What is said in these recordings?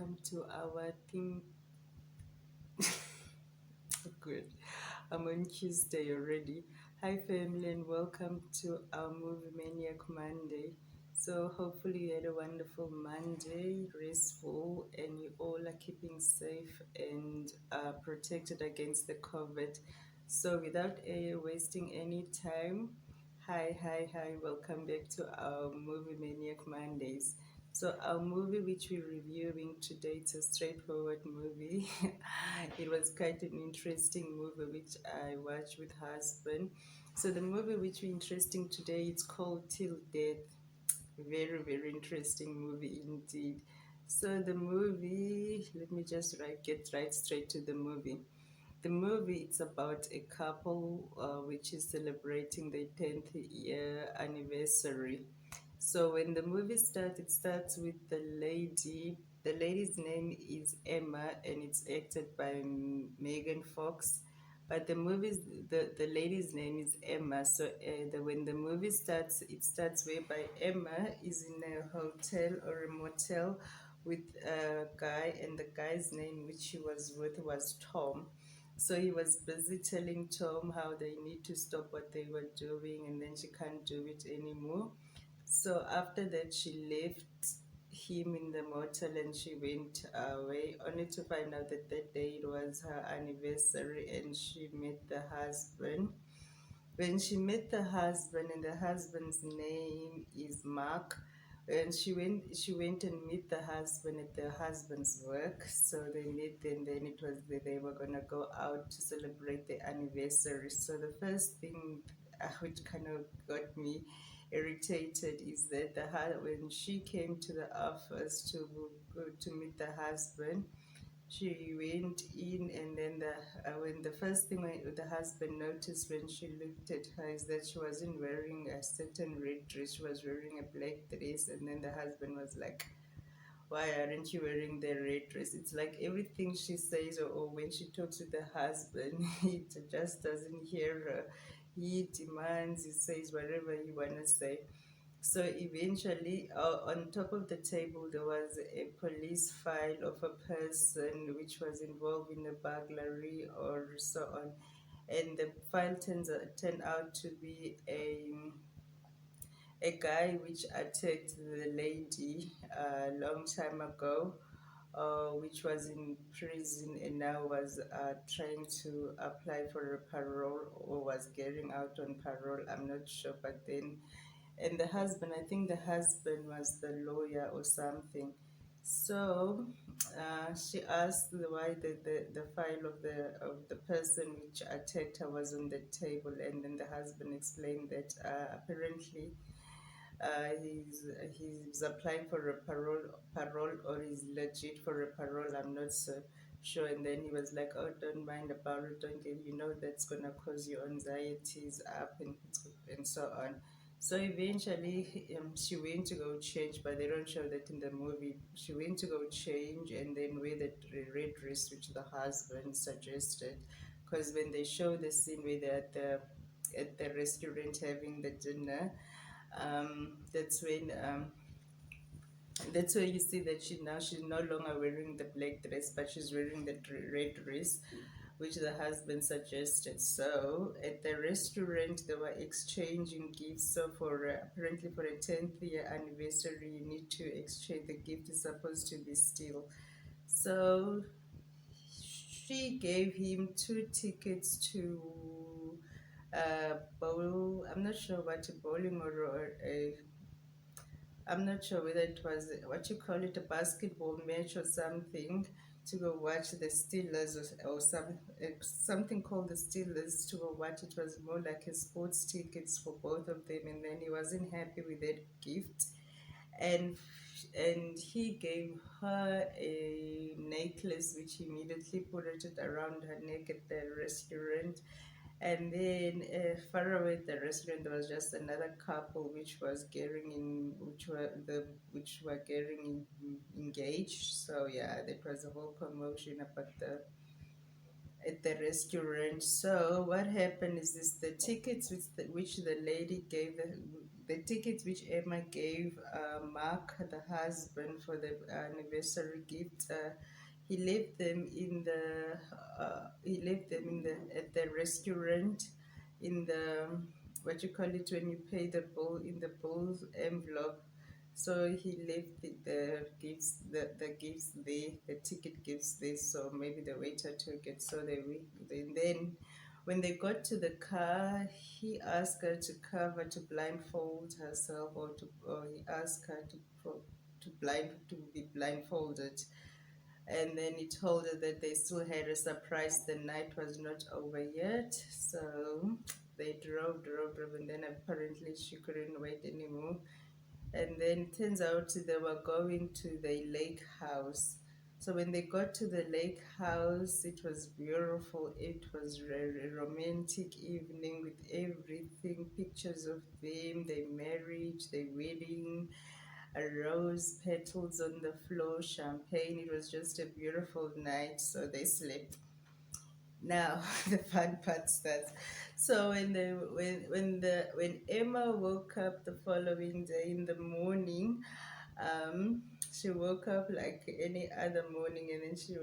welcome to our theme. Good. I'm on Tuesday already. Hi, family, and welcome to our Movie Maniac Monday. So, hopefully, you had a wonderful Monday, restful, and you all are keeping safe and protected against the COVID. So, without wasting any time, hi, welcome back to our Movie Maniac Mondays. So our movie which we're reviewing today, it's a straightforward movie. It was quite an interesting movie which I watched with husband. So the movie which we're interesting today, it's called Till Death. Very interesting movie indeed. So the movie, let me just get right straight to the movie. The movie, it's about a couple which is celebrating their 10th year anniversary. So when the movie starts, it starts with the lady. The lady's name is Emma, and it's acted by Megan Fox. But the lady's name is Emma. So when the movie starts, it starts whereby Emma is in a hotel or a motel with a guy, and the guy's name which she was with was Tom. So he was busy telling Tom how they need to stop what they were doing, and then she can't do it anymore. So after that, she left him in the motel and she went away, only to find out that that day it was her anniversary and she met the husband. When she met the husband, and the husband's name is Mark, and she went and meet the husband at the husband's work. So they met, and then it was that they were gonna go out to celebrate the anniversary. So the first thing which kind of got me irritated is that when she came to the office to go to meet the husband, she went in, and then when the first thing the husband noticed when she looked at her is that she wasn't wearing a certain red dress. She was wearing a black dress, and then the husband was like, "Why aren't you wearing the red dress?" It's like everything she says, or when she talks with the husband, he just doesn't hear her. He demands, he says whatever he wanna say. So eventually, on top of the table, there was a police file of a person which was involved in a burglary or so on. And the file turned out to be a guy which attacked the lady a long time ago, which was in prison and now was trying to apply for a parole or was getting out on parole. I'm not sure, but then and the husband, I think the husband was the lawyer or something. So she asked why the file of the person which attacked her was on the table, and then the husband explained that apparently he's applying for a parole, or he's legit for a parole. I'm not so sure. And then he was like, "Oh, don't mind about it. Don't get, that's gonna cause your anxieties up and so on." So eventually, she went to go change, but they don't show that in the movie. She went to go change and then wear the red dress which the husband suggested, because when they show the scene where they're at the restaurant having the dinner, um, that's when um, that's where you see that she's no longer wearing the black dress, but she's wearing the red dress which the husband suggested. So at the restaurant they were exchanging gifts. So for apparently for a 10th year anniversary, you need to exchange. The gift is supposed to be steel. So she gave him two tickets to bowl. I'm not sure what a bowling or a I'm not sure whether it was what you call it, a basketball match or something, to go watch the Steelers, or something called the Steelers, to go watch. It was more like a sports tickets for both of them, and then he wasn't happy with that gift, and he gave her a necklace which he immediately put it around her neck at the restaurant. And then far away at the restaurant, there was just another couple which was getting in, which were getting engaged. So yeah, that was a whole commotion about the at the restaurant. So what happened is this: the tickets which the lady gave the tickets which Emma gave Mark, the husband, for the anniversary gift. He left them in the at the restaurant in the what you call it when you pay the bill in the bill envelope. So he left the gifts, the gifts there, the ticket gifts there. So maybe the waiter took it. So then when they got to the car, he asked her to cover, to blindfold herself, or he asked her to be blindfolded. And then he told her that they still had a surprise. The night was not over yet. So they drove, and then apparently she couldn't wait anymore. And then it turns out they were going to the lake house. So when they got to the lake house, it was beautiful. It was a romantic evening with everything, pictures of them, their marriage, their wedding, rose petals on the floor, champagne. It was just a beautiful night. So they slept. Now the fun part starts. So when Emma woke up the following day in the morning, she woke up like any other morning, and then she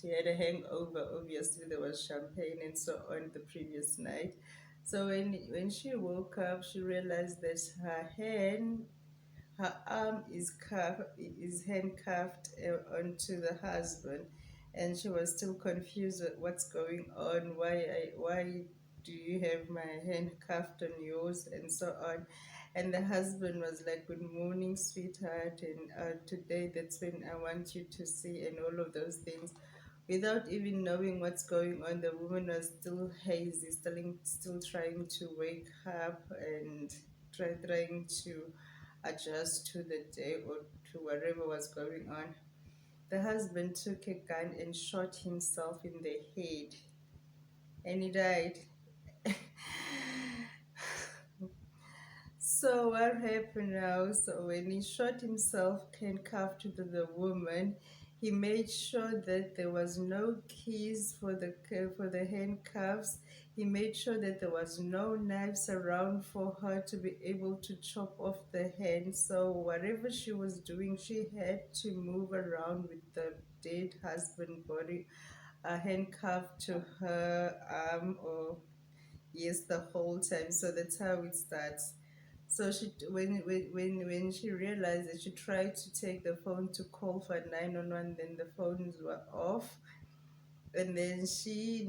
had a hangover. Obviously, there was champagne and so on the previous night. So when she woke up, she realized that her arm is handcuffed onto the husband, and she was still confused with what's going on. Why do you have my hand cuffed on yours, and so on? And the husband was like, "Good morning, sweetheart," and today that's when I want you to see, and all of those things. Without even knowing what's going on, the woman was still hazy, still trying to wake up and trying to adjust to the day or to whatever was going on. The husband took a gun and shot himself in the head, and he died. So what happened now? So when he shot himself handcuffed to the woman, he made sure that there was no keys for the handcuffs. He made sure that there was no knives around for her to be able to chop off the hand. So whatever she was doing, she had to move around with the dead husband body handcuffed to her arm, or yes, the whole time. So that's how it starts. So when she realized that, she tried to take the phone to call for 911, then the phones were off. And then she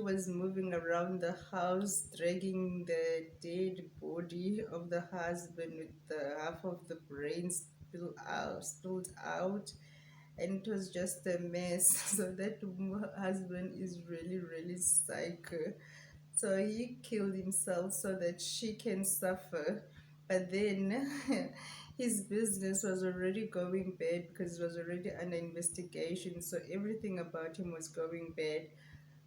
was moving around the house, dragging the dead body of the husband with the half of the brain spilled out, and it was just a mess. So that husband is really, really psycho. So he killed himself so that she can suffer. But then his business was already going bad because it was already under investigation. So everything about him was going bad.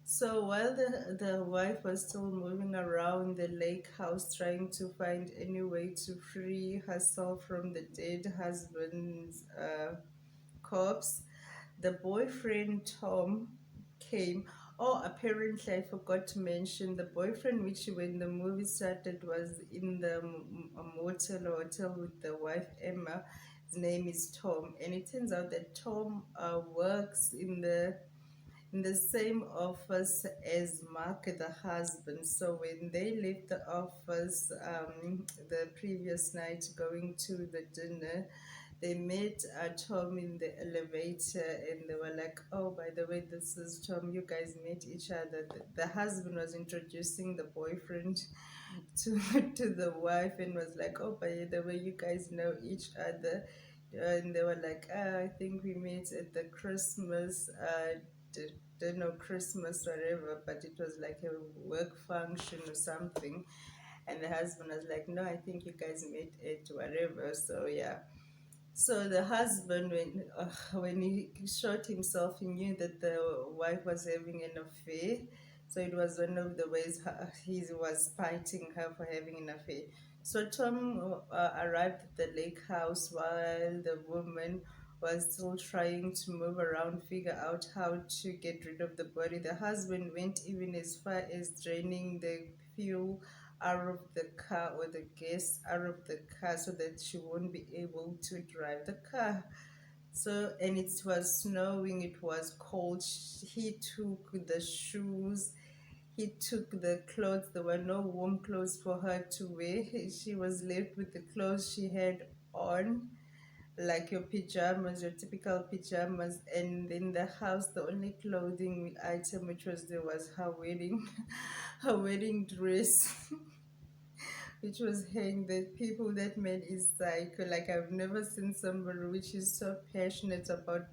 So while the wife was still moving around the lake house trying to find any way to free herself from the dead husband's corpse, the boyfriend Tom came. Oh, apparently I forgot to mention the boyfriend, which when the movie started was in the motel or hotel with the wife Emma. His name is Tom, and it turns out that Tom works in the same office as Mark, the husband. So when they left the office the previous night going to the dinner, they met Tom in the elevator, and they were like, "Oh, by the way, this is Tom. You guys met each other." The husband was introducing the boyfriend to to the wife and was like, "Oh, by the way, you guys know each other." And they were like, I think we met at the Christmas, don't know, Christmas, whatever, but it was like a work function or something. And the husband was like, "No, I think you guys met at whatever." So, yeah. So the husband, when he shot himself, he knew that the wife was having an affair. So it was one of the ways he was fighting her for having an affair. So Tom arrived at the lake house while the woman was still trying to move around, figure out how to get rid of the body. The husband went even as far as draining the fuel out of the car, or the guests out of the car, so that she won't be able to drive the car. So, and it was snowing, it was cold. He took the shoes, he took the clothes. There were no warm clothes for her to wear. She was left with the clothes she had on, like your pajamas, your typical pajamas. And in the house, the only clothing item which was there was her wedding, her wedding dress, which was hanging. The people, that man is psycho. Like, I've never seen somebody which is so passionate about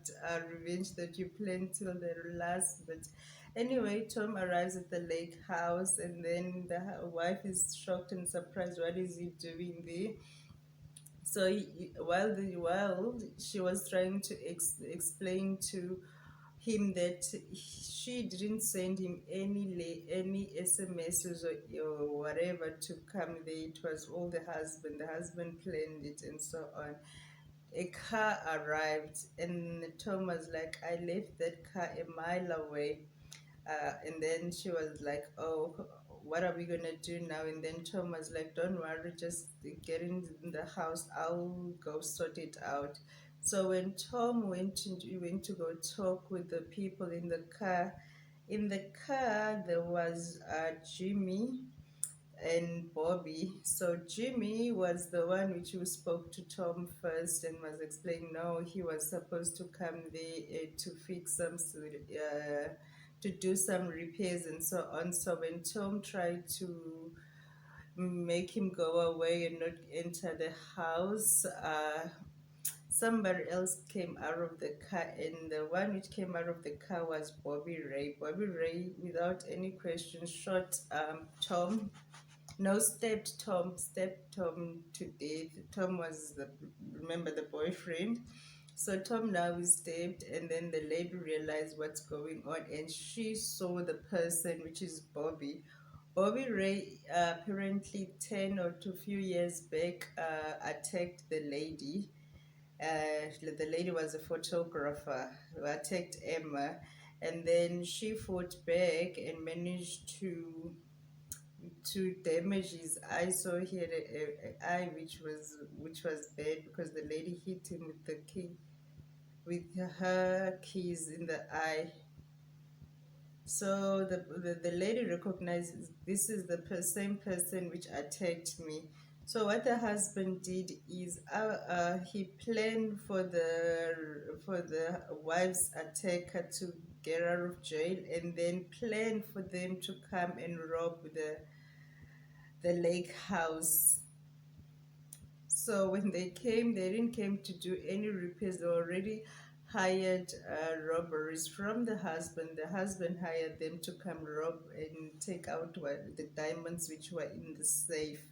revenge that you plan till the last. But anyway, Tom arrives at the lake house, and then the wife is shocked and surprised. What is he doing there? So while she was trying to explain to him that she didn't send him any SMSs or whatever to come there. It was all the husband. The husband planned it and so on. A car arrived, and Tom was like, "I left that car a mile away." And then she was like, "Oh, what are we gonna do now?" And then Tom was like, "Don't worry, just get in the house. I'll go sort it out." So when Tom went to go talk with the people in the car there was Jimmy and Bobby. So Jimmy was the one which who spoke to Tom first and was explaining, no, he was supposed to come there to fix to do some repairs and so on. So when Tom tried to make him go away and not enter the house, somebody else came out of the car, and the one which came out of the car was Bobby Ray. Bobby Ray, without any question, shot Tom. No, stepped Tom to death. Tom was remember, the boyfriend. So Tom now is stabbed, and then the lady realized what's going on, and she saw the person, which is Bobby. Bobby Ray apparently 10 or 2 few years back attacked the lady. The lady was a photographer who attacked Emma, and then she fought back and managed to damage his eye. So he had a eye which was bad because the lady hit him with the key, with her keys in the eye. So the lady recognizes this is the same person which attacked me. So what the husband did is he planned for the wife's attacker to get out of jail, and then planned for them to come and rob the lake house. So when they came, they didn't came to do any repairs. They already hired robberies from the husband. The husband hired them to come rob and take out the diamonds which were in the safe.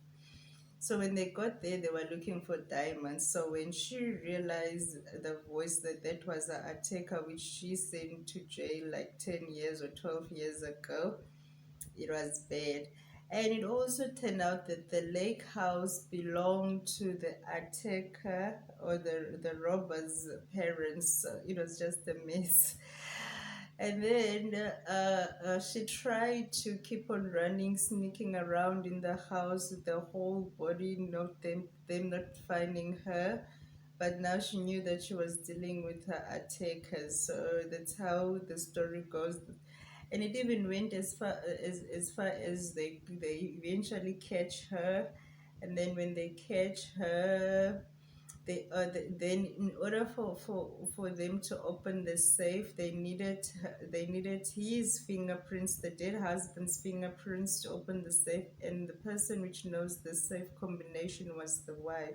So when they got there, they were looking for diamonds. So when she realized the voice, that was an attacker which she sent to jail like 10 years or 12 years ago, it was bad. And it also turned out that the lake house belonged to the attacker or the robber's parents. So it was just a mess. And then she tried to keep on running, sneaking around in the house with the whole body, not them not finding her. But now she knew that she was dealing with her attackers. So that's how the story goes. And it even went as far as they eventually catch her. And then when they catch her, then in order for them to open the safe, they needed his fingerprints, the dead husband's fingerprints, to open the safe. And the person which knows the safe combination was the wife,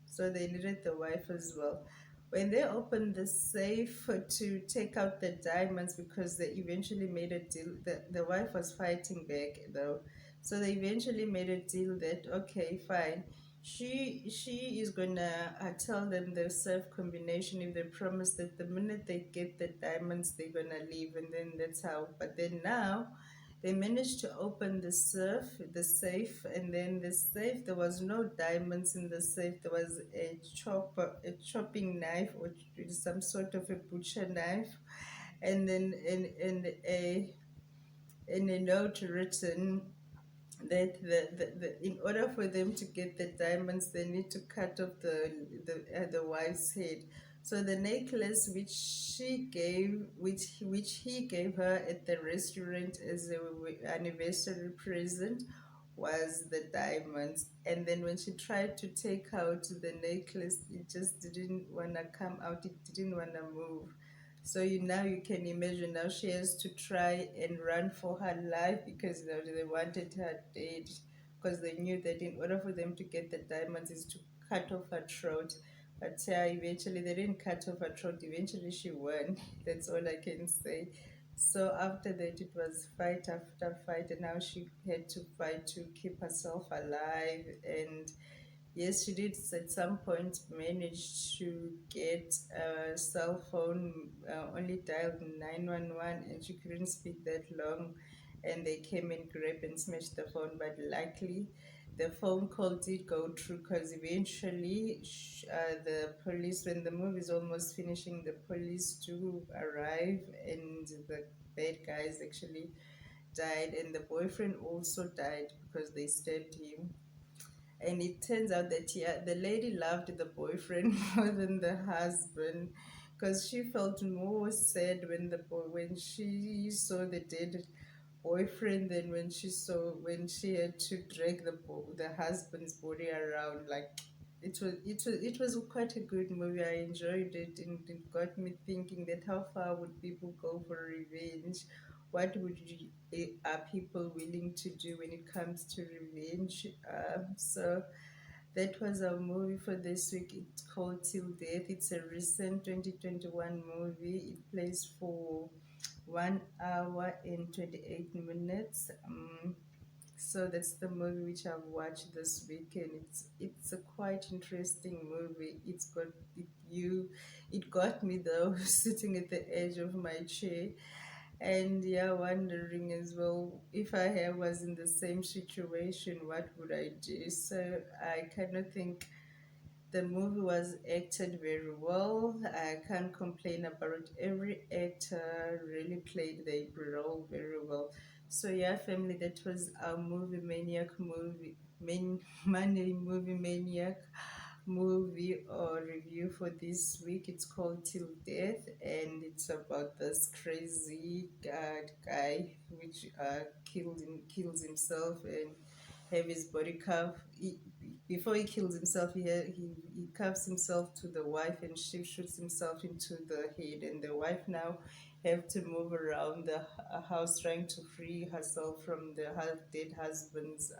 so they needed the wife as well. When they opened the safe to take out the diamonds, because they eventually made a deal, the wife was fighting back though. So they eventually made a deal that, okay, fine, she is gonna tell them the safe combination if they promise that the minute they get the diamonds they're gonna leave, and then that's how. But then now they managed to open the safe, and then the safe, there was no diamonds in the safe. There was a chopping knife, or some sort of a butcher knife, and then in a note written that in order for them to get the diamonds, they need to cut off the wife's head. So the necklace which he gave her at the restaurant as a anniversary present was the diamonds. And then when she tried to take out the necklace, it just didn't want to come out. It didn't want to move. So now you can imagine, now she has to try and run for her life because they wanted her dead, because they knew that in order for them to get the diamonds is to cut off her throat. But eventually they didn't cut off her throat. Eventually she won. That's all I can say. So after that it was fight after fight, and now she had to fight to keep herself alive. And yes, she did at some point manage to get a cell phone, only dialed 911, and she couldn't speak that long. And they came and grabbed and smashed the phone. But luckily, the phone call did go through, because eventually the police, when the movie is almost finishing, the police do arrive, and the bad guys actually died, and the boyfriend also died because they stabbed him. And it turns out that the lady loved the boyfriend more than the husband, because she felt more sad when she saw the dead boyfriend than when she had to drag the husband's body around. Like, it was quite a good movie. I enjoyed it, and it got me thinking that how far would people go for revenge? What are people willing to do when it comes to revenge? So that was our movie for this week. It's called Till Death. It's a recent 2021 movie. It plays for 1 hour and 28 minutes. So that's the movie which I've watched this weekend. It's a quite interesting movie. It got me though, sitting at the edge of my chair, and yeah, wondering as well, if was in the same situation, what would I do? So I kind of think the movie was acted very well. I can't complain about it. Every actor really played their role very well. So yeah, family, that was our movie maniac movie Monday movie maniac movie or review for this week. It's called Till Death, and it's about this crazy guy which kills himself and have his body before he kills himself. He cuffs himself to the wife, and she shoots himself into the head, and the wife now have to move around the house trying to free herself from the half dead husband's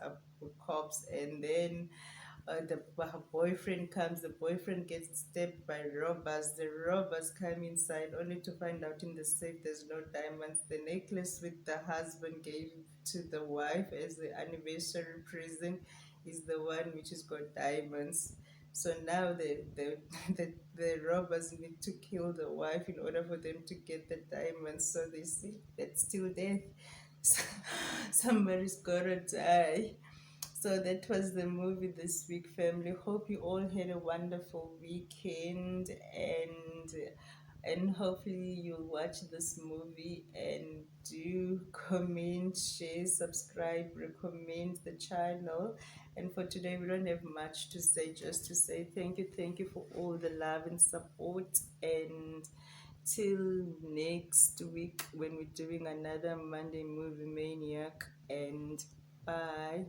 corpse. And then her boyfriend comes. The boyfriend gets stabbed by robbers. The robbers come inside only to find out in the safe there's no diamonds. The necklace with the husband gave to the wife as the anniversary present is the one which has got diamonds. So now the robbers need to kill the wife in order for them to get the diamonds. So they see that's still death. Somebody's gotta die. So that was the movie this week, family. Hope you all had a wonderful weekend, and hopefully you'll watch this movie and do comment, share, subscribe, recommend the channel. And for today, we don't have much to say, just to say thank you for all the love and support. And till next week when we're doing another Monday Movie Maniac. And bye.